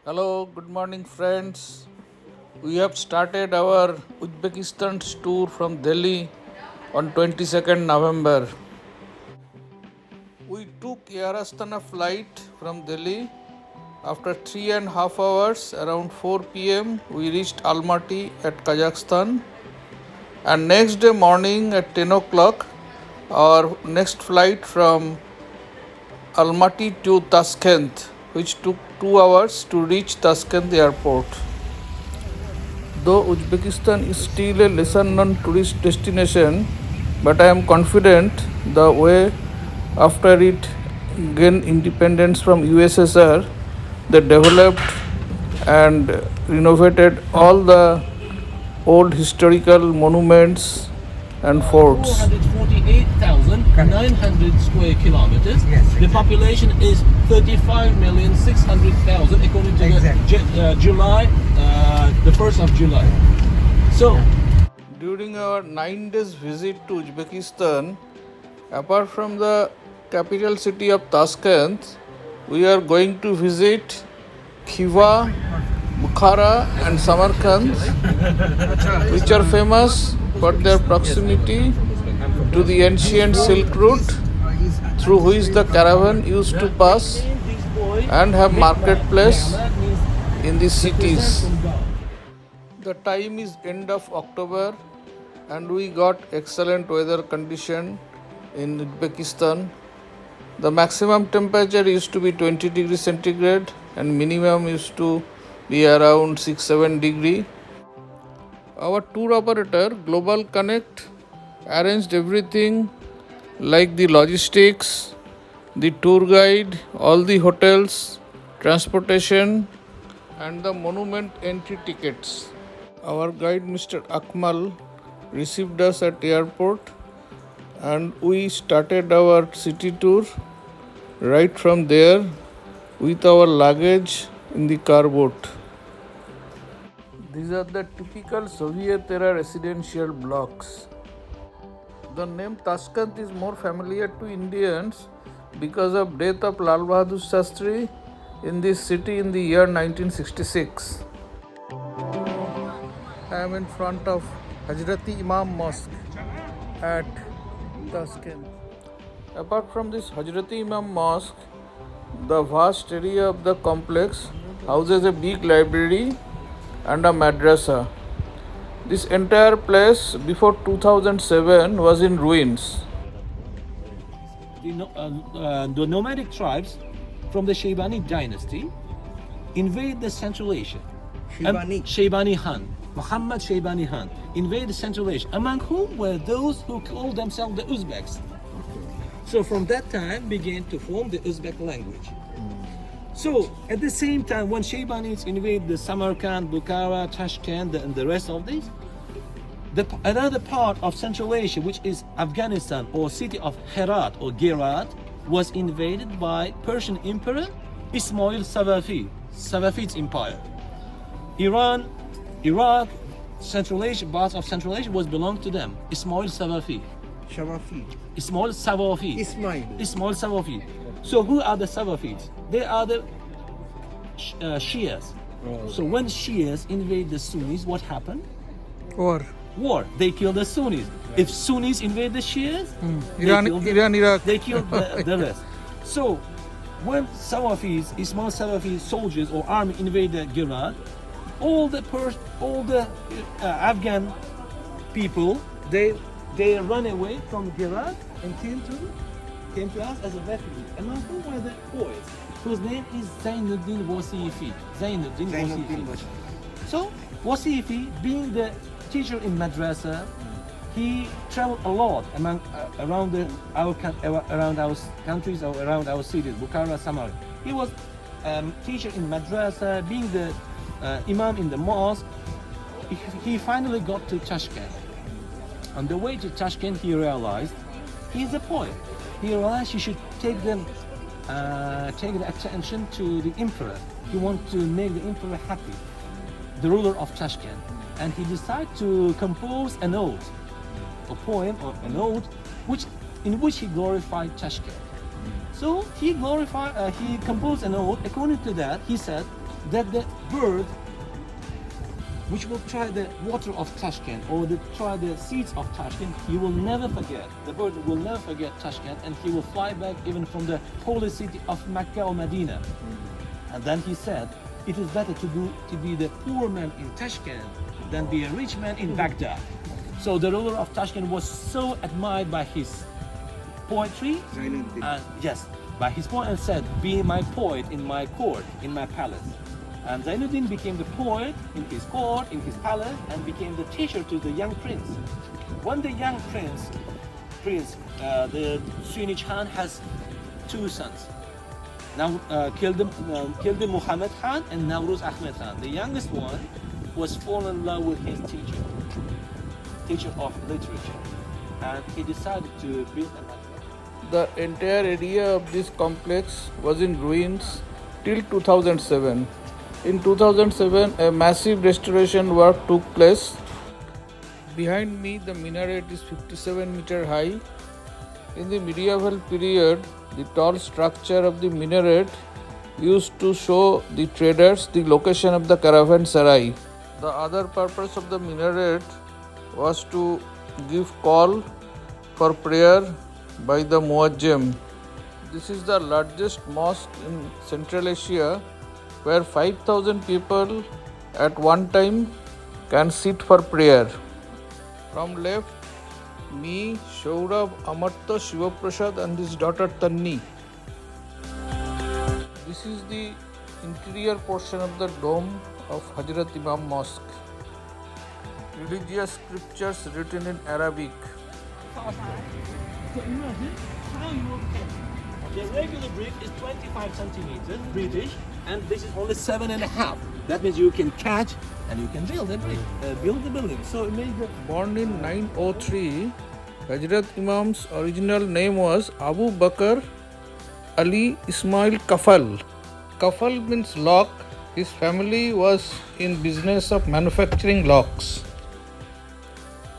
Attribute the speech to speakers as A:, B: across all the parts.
A: Hello, good morning, friends. We have started our Uzbekistan tour from Delhi on 22nd November. We took Air Astana flight from Delhi. After 3.5 hours, around 4 p.m., we reached Almaty at Kazakhstan. And next day morning at 10 o'clock, our next flight from Almaty to Tashkent, which took 2 hours to reach Tashkent airport. Though Uzbekistan is still a lesser known tourist destination, but I am confident the way after it gained independence from USSR, they developed and renovated all the old historical monuments and forts.
B: 448,900 square kilometers.
C: Yes,
B: The population is 35,600,000 according to July, the 1st of July. So,
A: During our 9 days visit to Uzbekistan, apart from the capital city of Tashkent, we are going to visit Khiva, Bukhara, and Samarkand, which are famous for their proximity to the ancient Silk Route through which the caravan used to pass and have marketplace in the cities. The time is end of October and we got excellent weather condition in Uzbekistan. The maximum temperature used to be 20 degrees centigrade and minimum used to be around 6-7 degree. Our tour operator Global Connect arranged everything like the logistics, the tour guide, all the hotels, transportation and the monument entry tickets. Our guide Mr. Akmal received us at airport and we started our city tour right from there with our luggage in the car boat. These are the typical Soviet era residential blocks. The name Tashkent is more familiar to Indians because of death of Lal Bahadur Shastri in this city in the year 1966. I am in front of Hazrati Imam Mosque at Tashkent. Apart from this Hazrati Imam Mosque, the vast area of the complex houses a big library and a madrasa. This entire place before 2007 was in ruins.
B: the nomadic tribes from the Shaybani dynasty invade the Central Asia. Shaybani Han, Muhammad Shaybani Han, invaded Central Asia, among whom were those who called themselves the Uzbeks. So from that time began to form the Uzbek language. So at the same time, when Shaybanis invade the Samarkand, Bukhara, Tashkent, and the rest of these, another part of Central Asia, which is Afghanistan or city of Herat or Gerat, was invaded by Persian Emperor Ismail Safavid's empire. Iran, Iraq, Central Asia, parts of Central Asia was belonged to them. Ismail Safavid. Ismail Safavid. So who are the Safavids? They are the Shias. So when Shias invade the Sunnis, what happened? War. They killed the Sunnis. If Sunnis invade the Shias,
A: Iraq.
B: they killed the rest. So when Ismail Safavid soldiers or army invaded Gerat, all the Afghan people, they run away from Gerat and came to us as a refugee. Among whom were the poets, whose name is Zainuddin Wasifi. So Wasifi, being the teacher in madrasa, he traveled a lot around our countries or around our cities, Bukhara, Samarkand. He was teacher in madrasa, being the imam in the mosque. He finally got to Tashkent. On the way to Tashkent, he realized he's a poet. He realized he should take the attention to the emperor. He wanted to make the emperor happy, the ruler of Tashkent. And he decided to compose an ode, a poem or an ode, in which he glorified Tashkent. So he composed an ode. According to that, he said, that the bird which will try the water of Tashkent or try the seeds of Tashkent, he will never forget. The bird will never forget Tashkent, and he will fly back even from the holy city of Mecca or Medina. And then he said, it is better to be the poor man in Tashkent than be a rich man in Baghdad. So the ruler of Tashkent was so admired by his poetry, and yes, by his poet, and said, be my poet in my court, in my palace. And Zainuddin became the poet in his court, in his palace, and became the teacher to the young prince. When the young prince, the Sunni Khan has two sons. Now killed Muhammad Khan and Nawruz Ahmed Khan. The youngest one was fall in love with his teacher of literature, and he decided to build a madrasa.
A: The entire area of this complex was in ruins till 2007. In 2007, a massive restoration work took place. Behind me, the minaret is 57 meter high. In the medieval period, the tall structure of the minaret used to show the traders the location of the caravanserai. The other purpose of the minaret was to give call for prayer by the muazzin. This is the largest mosque in Central Asia, where 5,000 people at one time can sit for prayer. From left, me, Shaurabh, Amartya, Shivaprasad and his daughter Tanni. This is the interior portion of the dome of Hazrat Imam Mosque. Religious scriptures written in Arabic.
B: So imagine how you will catch. The regular brick is 25 centimeters British, and this is only 7.5. That means you can catch and you can build the building. So
A: Born in 903, Hazrat Imam's original name was Abu Bakr Ali Ismail Kafal. Kafal means lock. His family was in business of manufacturing locks.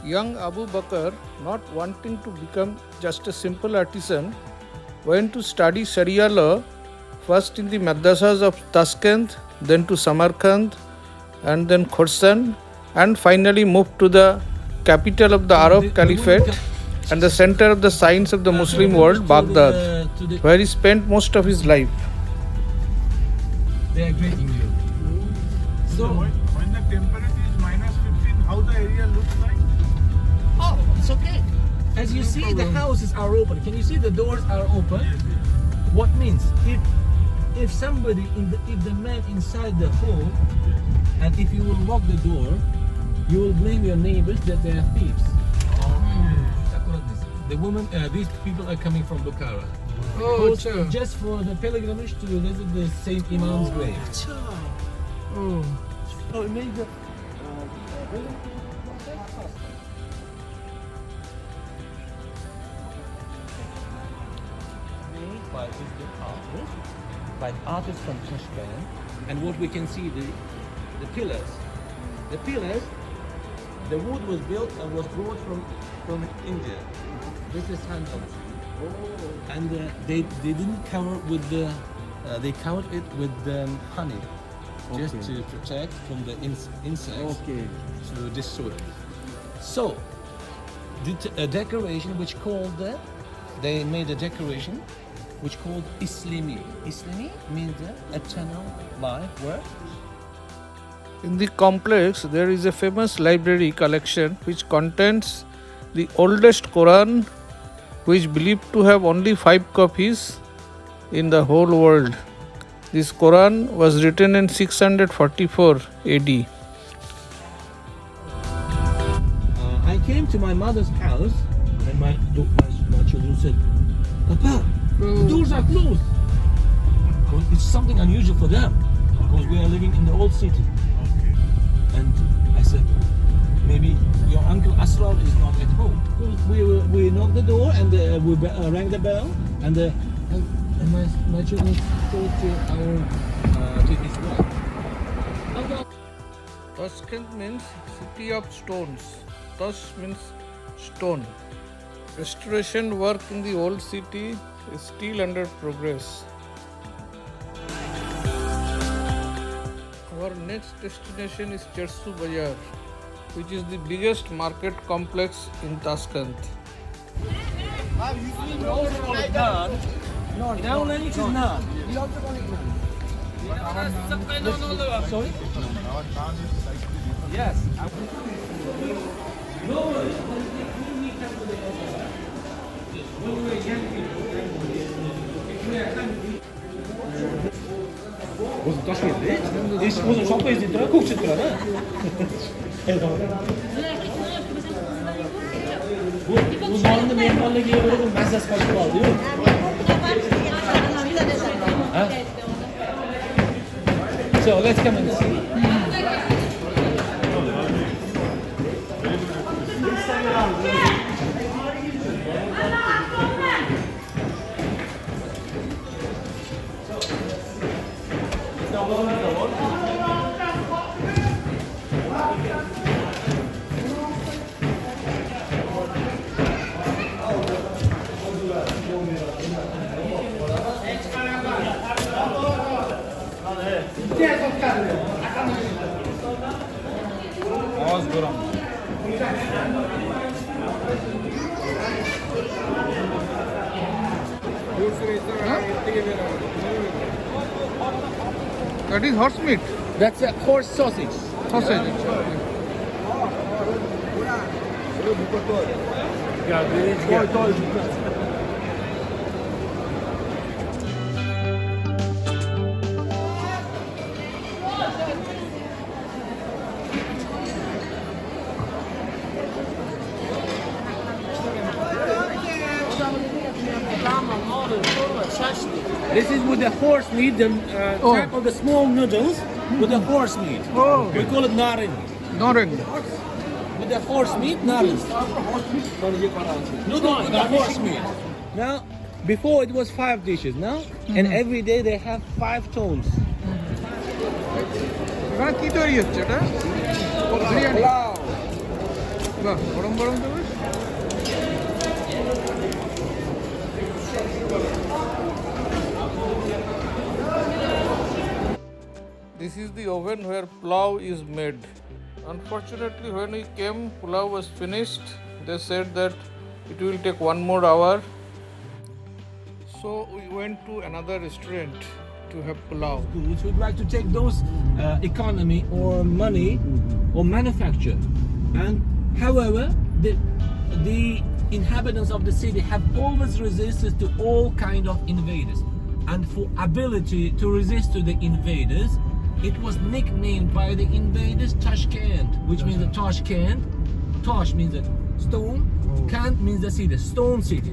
A: Young Abu Bakr, not wanting to become just a simple artisan, went to study Sharia law, first in the madrasas of Tashkent, then to Samarkand, and then Khorasan, and finally moved to the capital of the Arab Caliphate and the center of the science of the Muslim world, Baghdad, where he spent most of his life.
B: They are greeting you.
C: So when the temperature is -15, how the area looks like?
B: Oh, it's okay. As you see, the houses are open. Can you see the doors are open? What means if somebody if the man inside the home, and if you will lock the door, you will blame your neighbors that they are thieves. The woman, these people are coming from Bukhara.
A: Oh, sure.
B: Just for the pilgrimage to visit the Saint Imam's grave.
A: Oh.
B: So it made the made by artists from Tashkent, and what we can see the pillars. The pillars, the wood was built and was brought from India. This is handled. And they didn't cover with the they covered it with honey, just to protect from the insects to destroy. So the decoration which called they made a decoration which called Islami. Islami means the eternal life. Where?
A: In the complex, there is a famous library collection which contains the oldest Quran, which believed to have only 5 copies in the whole world. This Quran was written in 644 AD.
B: I came to my mother's house and my children said, Papa, the doors are closed. Because it's something unusual for them, because we are living in the old city. And I said, maybe your uncle Asrar is not at home. We knocked the door and we rang the bell, and my children told to his wife.
A: Tashkent means city of stones. Tash means stone. Restoration work in the old city is still under progress. Our next destination is Chersu Bazar, which is the biggest market complex in Tashkent.
B: Sorry? Yes. 무슨 Tashkent'de? 무슨 ช็อป에서 있더라? 꼭 찍더라. Bu zamanında mehmanlığa böyle bir mezzes kaçıp alıyor. Ha? So let's come and see.
A: That is horse meat.
B: That's a horse sausage.
A: Sausage.
B: This is with the horse meat, the type of the small noodles with the horse meat.
A: Oh.
B: We call it narin.
A: Noreng.
B: With the horse meat, narin. Noodle with the horse meat. Now, before it was 5 dishes. Now, and every day they have 5 tones.
A: এখানে কি তৈরি হচ্ছে এটা? বিরিয়ানি। বাহ, গরম গরম তো বেশ। This is the oven where pulao is made. Unfortunately, when we came, pulao was finished. They said that it will take 1 more hour. So we went to another restaurant to have pulao.
B: Which would like to take those economy or money or manufacture. And however, the inhabitants of the city have always resisted to all kind of invaders. And for ability to resist to the invaders, it was nicknamed by the invaders Tashkent, which means the Tashkent. Tash means the stone, Kent means the city, stone city.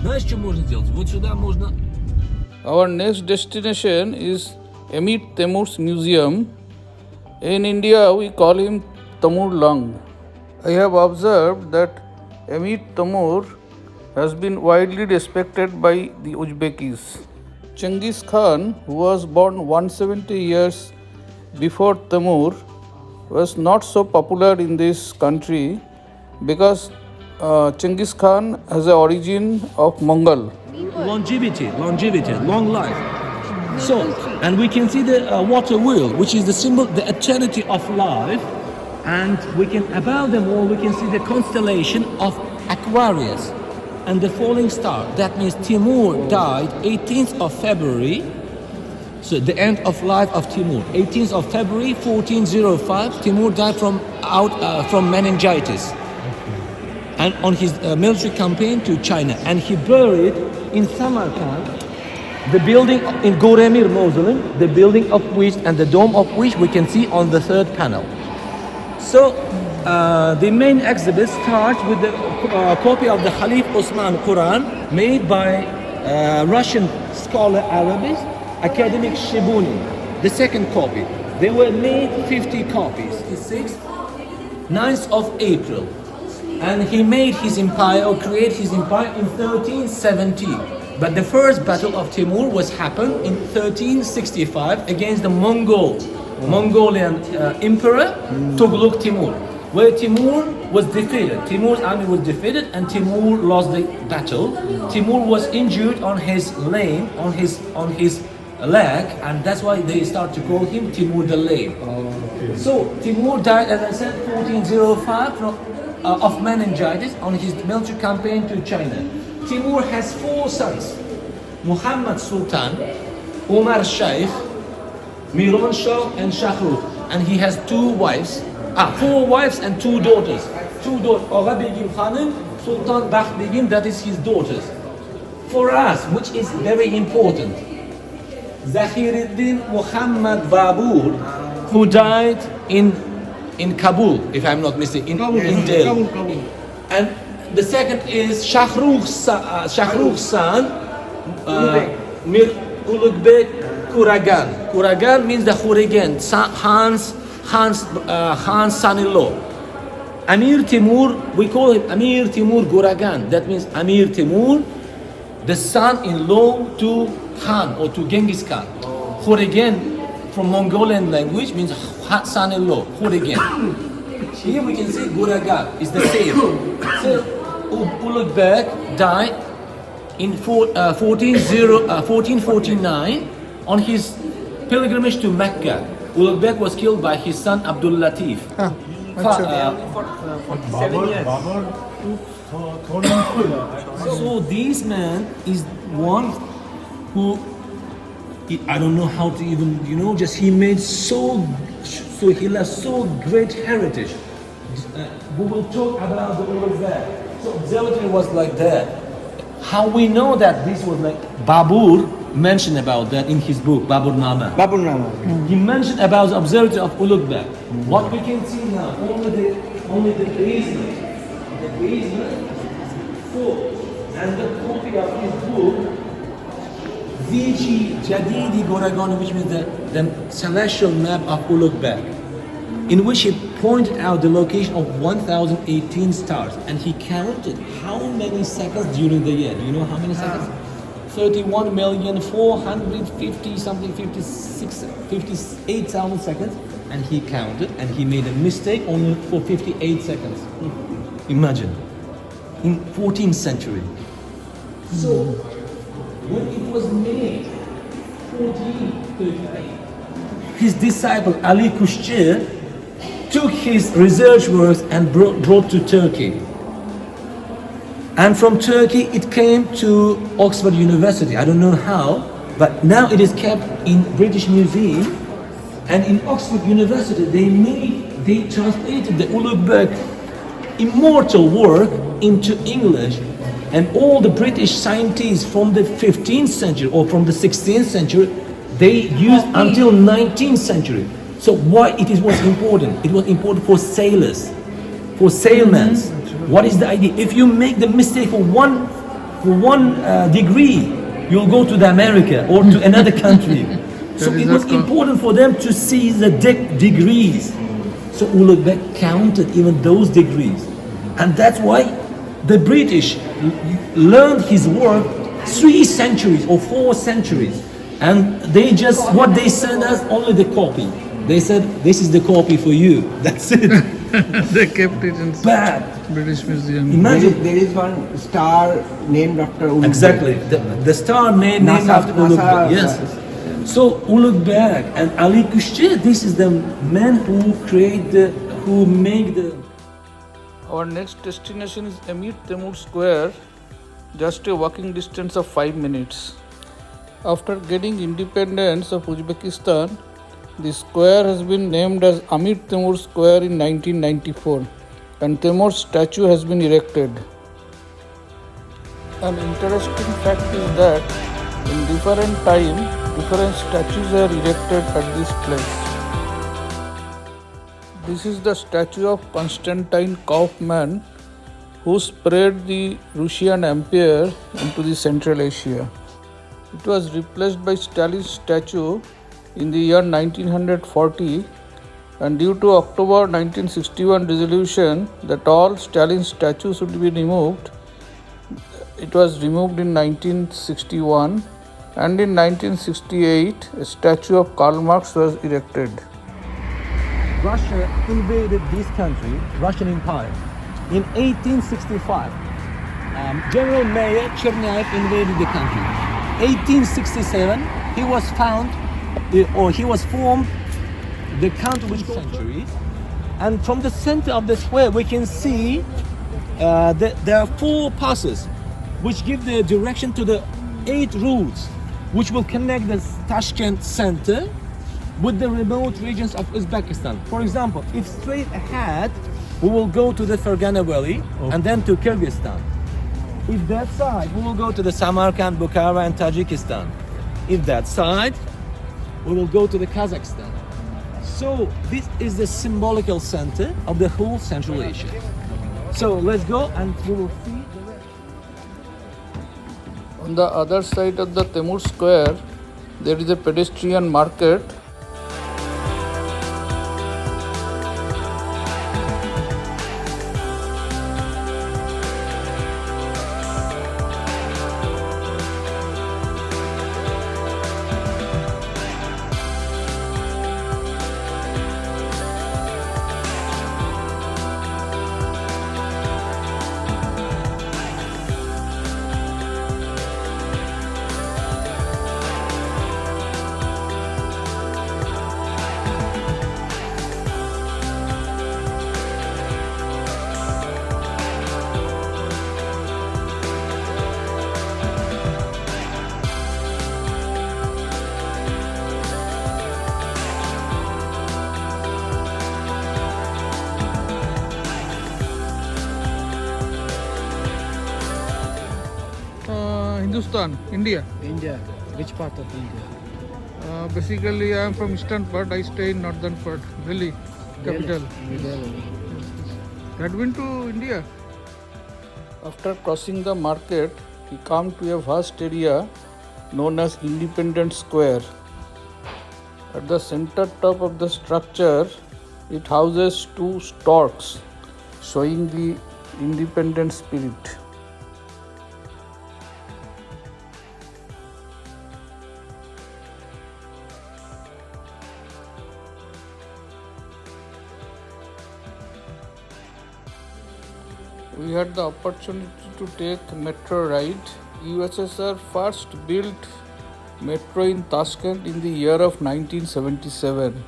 B: Знаешь, что можно сделать? Вот сюда можно.
A: Our next destination is Emir Temur's museum. In India, we call him Tamur Lang. I have observed that Emir Temur has been widely respected by the Uzbekis. Genghis Khan, who was born 170 years before Temur, was not so popular in this country because Genghis Khan has an origin of Mughal.
B: Longevity, long life. So, and we can see the water wheel, which is the symbol, the eternity of life. And we can, above them all, we can see the constellation of Aquarius and the falling star. That means Timur died 18th of February. So the end of life of Timur, 18th of February 1405. Timur died from meningitis, and on his military campaign to China, and he buried in Samarkand, the building in Goremir Mausoleum, the building of which and the dome of which we can see on the 3rd panel. So the main exhibit starts with the copy of the Khalif Osman Quran made by Russian scholar Arabist academic Shibuni. The second copy. They were made 50 copies. The 6th, 9th of April. And he made his empire or created his empire in 1370. But the first battle of Timur was happened in 1365 against the Mongolian emperor Tughluq Timur, where Timur was defeated. Timur's army was defeated and Timur lost the battle. Timur was injured on his leg, and that's why they start to call him Timur the Lame. So Timur died, as I said, 1405 of meningitis on his military campaign to China. Timur has 4 sons: Muhammad Sultan, Umar Shaykh, Miran Shah, and Shahrukh. And he has 2 wives, 4 wives and 2 daughters. 2 daughters, Agha Begim Khanum, Sultan Bakht Begim, that is his daughters. For us, which is very important, Zakhiruddin Muhammad Babur, who died in Kabul, if I'm not mistaken, in Delhi. And the second is Shahrukh's son, Mir Ulugh Kuragan. Kuragan means the Khuragan, Khan's son-in-law. Amir Timur, we call him Amir Timur Kuragan. That means Amir Timur, the son-in-law to Khan or to Genghis Khan. Khuragan from Mongolian language means son-in-law, Khuragan. Here we can say Kuragan is the same. So Ulugh Beg died in 1449 on his pilgrimage to Mecca. Ulugh Beg was killed by his son Abdul Latif.
C: Babur took
B: So this man is one who, I don't know how to even, just he made so he left so great heritage. We will talk about the Ulugh Beg. So observatory was like that. How we know that this was like Babur mentioned about that in his book Babur Nama. He mentioned about the observatory of Ulugh Beg. What we can see now, only the basement. The basement full. And the copy of his book, Vici Jadidi Goragon, which means the celestial map of Ulugh Beg, in which he pointed out the location of 1018 stars, and he counted how many seconds during the year. Do you know how many seconds? 31,450 something, 58,000 seconds, and he counted, and he made a mistake only for 58 seconds. Imagine, in 14th century. So when it was made, 1438, his disciple Ali Kushchir took his research works and brought to Turkey. And from Turkey it came to Oxford University. I don't know how, but now it is kept in British Museum. And in Oxford University they translated the Ulugh Beg immortal work into English. And all the British scientists from the 15th century or from the 16th century, they used until 19th century. So why was important? It was important for sailors, for sailmen. What is the idea? If you make the mistake for one degree, you'll go to the America or to another country. So it was important for them to see the degrees. So Ulugh Beg counted even those degrees. And that's why the British learned his work 3 centuries or 4 centuries. And they what they sent us, only the copy. They said, this is the copy for you. That's it.
A: They kept it in British Museum.
B: Imagine.
D: There is one star named after Ulugh Beg.
B: Exactly. The star named after Ulugh Beg. Yes. So Ulugh Beg and Ali Kushchir, this is the man who made the...
A: Our next destination is Amir Temur Square, just a walking distance of 5 minutes. After getting independence of Uzbekistan, the square has been named as Amir Temur Square in 1994, and Temur's statue has been erected. An interesting fact is that in different time, different statues are erected at this place. This is the statue of Constantine Kaufman, who spread the Russian Empire into the Central Asia. It was replaced by Stalin's statue in the year 1940, and due to October 1961 resolution that all Stalin statues should be removed, it was removed in 1961, and in 1968 a statue of Karl Marx was erected.
B: Russia invaded this country, Russian Empire, in 1865. General Mayer Chernayev invaded the country. 1867, he was found, or he was formed, the count which centuries. And from the center of the square, we can see that there are 4 passes which give the direction to the 8 routes which will connect the Tashkent center with the remote regions of Uzbekistan. For example, if straight ahead, we will go to the Farghana Valley and then to Kyrgyzstan. If that side, we will go to the Samarkand, Bukhara and Tajikistan. If that side, we will go to the Kazakhstan. So this is the symbolical center of the whole Central Asia. So let's go and we will see the rest.
A: On the other side of the Temur Square, there is a pedestrian market. Hindustan, India.
D: India. Which part of India?
A: Basically, I am from eastern part. I stay in northern part, Delhi, capital.
D: Delhi.
A: Had been to India. After crossing the market, we come to a vast area known as Independence Square. At the center top of the structure, it houses 2 storks, showing the independent spirit. We had the opportunity to take metro ride. USSR first built metro in Tashkent in the year of 1977.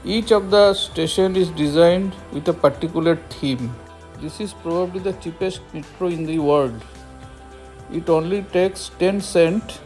A: Each of the station is designed with a particular theme. This is probably the cheapest metro in the world. It only takes 10 cents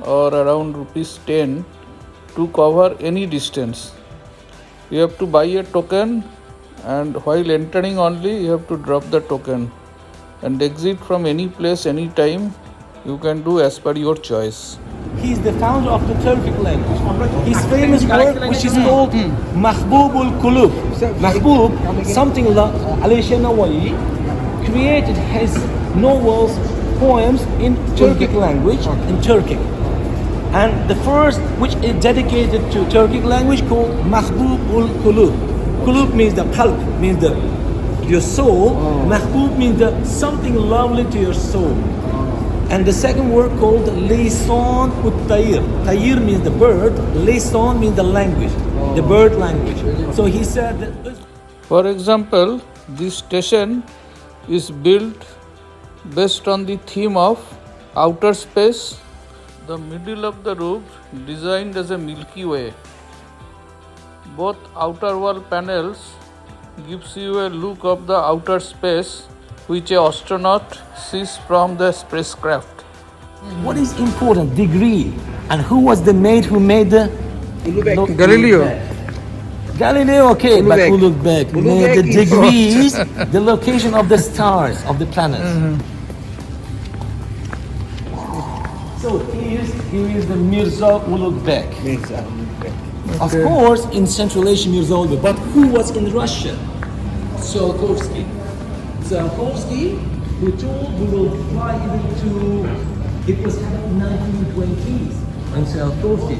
A: or around rupees 10 to cover any distance. You have to buy a token, and while entering only you have to drop the token and exit from any place anytime. You can do as per your choice.
B: He is the founder of the Turkic language. His famous work, which is called Mahbubul Kulub. Mahbub, something like Alisher Nawai, created his novels, poems in Turkic language, in Turkic. And the first, which is dedicated to Turkic language, called Mahbubul Kulub. Kulub means the qalb, means your soul. Mahbub means the something lovely to your soul. And the second word called Lisan ut Tayir. Tayir means the bird. Lisan means the language, the bird language. So he said that.
A: For example, this station is built based on the theme of outer space. The middle of the roof designed as a Milky Way. Both outer wall panels gives you a look of the outer space which a astronaut sees from the spacecraft.
B: What is important? Degree. And who was the mate who made the
A: Galileo.
B: Galileo, okay, but
D: Ulugh
B: made the degrees, the location of the stars, of the planets. So here is the Mirza Ulugh Bek. Of course, in Central Asia, Mirza Ulugh Bek. But who was in Russia? Tsiolkovsky. Tsiolkovsky, who told we will fly even to, it was in the 1920s, and Tsiolkovsky